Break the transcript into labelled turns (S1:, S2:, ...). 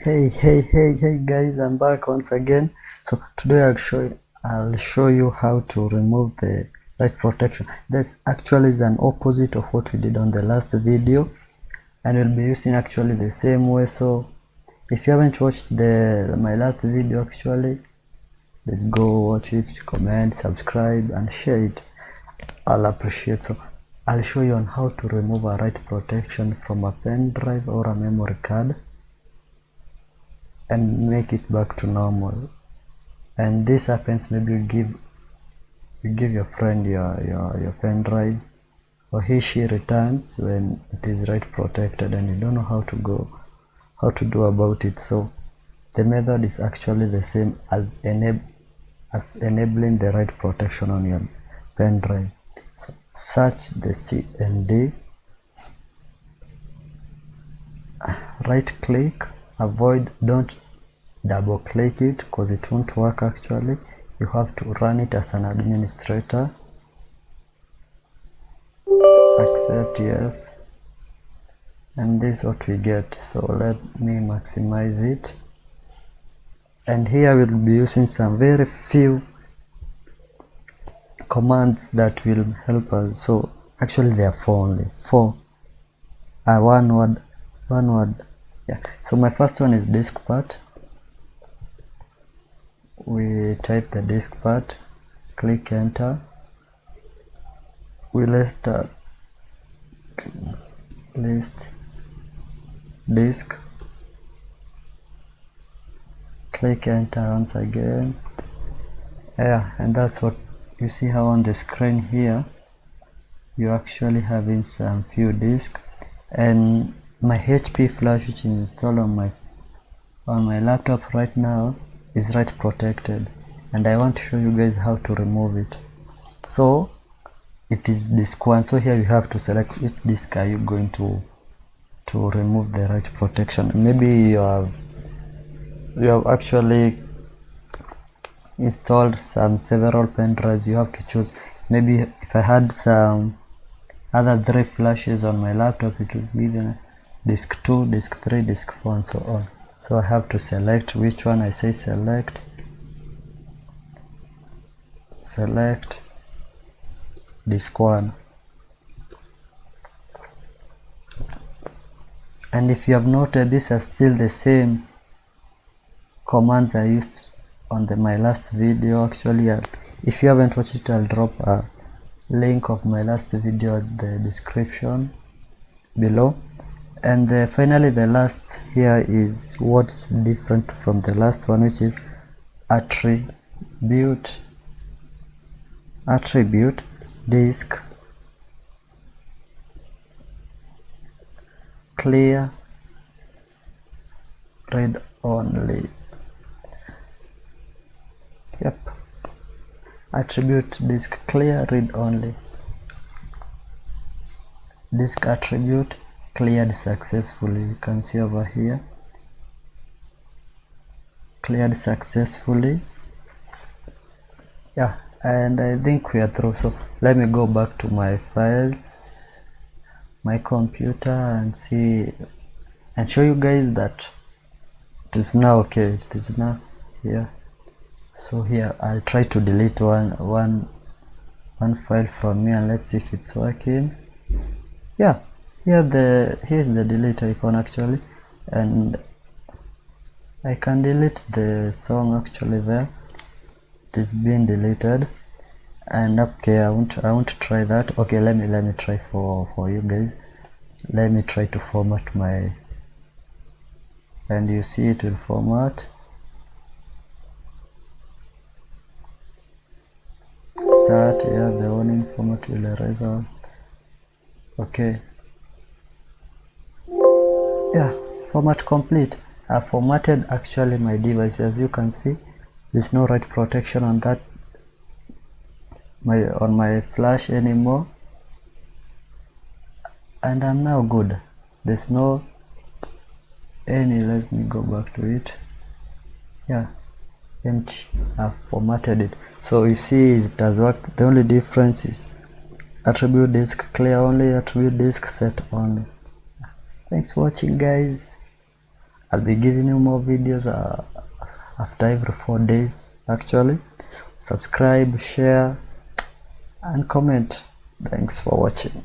S1: Hey guys, I'm back once again. So today I'll show you how to remove the write protection. This actually is an opposite of what we did on the last video, and we'll be using actually the same way. So if you haven't watched my last video, actually let's go watch it, comment, subscribe and share it. I'll appreciate. So I'll show you on how to remove a write protection from a pen drive or a memory card and make it back to normal. And this happens, maybe you give your friend your pen drive, or she returns when it is write protected and you don't know how to do about it. So the method is actually the same as enabling the write protection on your pen drive. So search the cmd, right click, don't double click it because it won't work. Actually you have to run it as an administrator. Accept, yes, and this is what we get. So let me maximize it, and here we'll be using some very few commands that will help us. So actually there are only four. One word. Yeah, so my first one is diskpart. We type the diskpart, click enter. We list disk, click enter once again. Yeah, and that's what you see how on the screen here you actually having some few disks, and my HP flash, which is installed on my laptop right now, is write protected, and I want to show you guys how to remove it. So it is disk 1. So here you have to select which disk are you going to remove the write protection. Maybe you have actually installed several pen drives. You have to choose. Maybe if I had some other 3 flashes on my laptop, it would be the disk 2, disk 3, disk 4 and so on. So I have to select which one. I say select disk 1. And if you have noted, these are still the same commands I used on my last video. Actually, if you haven't watched it, I'll drop a link of my last video at the description below. And finally the last here is what's different from the last one, which is attribute disk clear read only. Yep, attribute disk clear read only. Disk attribute cleared successfully. You can see over here, cleared successfully. Yeah, and I think we are through. So let me go back to my files, my computer, and see and show you guys that it is now okay. It is now here. So here I'll try to delete one file from here, and let's see if it's working. Yeah, here's the delete icon actually, and I can delete the song actually there. It is being deleted. And okay, I won't try that. Okay, let me try for you guys. Let me try to format my, and you see it will format. Start. Yeah, the warning format will erase all. Okay, yeah, format complete. I formatted actually my device. As you can see, there's no write protection on that on my flash anymore, and I'm now good. There's no any. Let me go back to it. Yeah, empty. I've formatted it. So you see it does work. The only difference is attribute disk clear only, attribute disk set only. Thanks for watching, guys. I'll be giving you more videos after every 4 days actually. Subscribe, share and comment. Thanks for watching.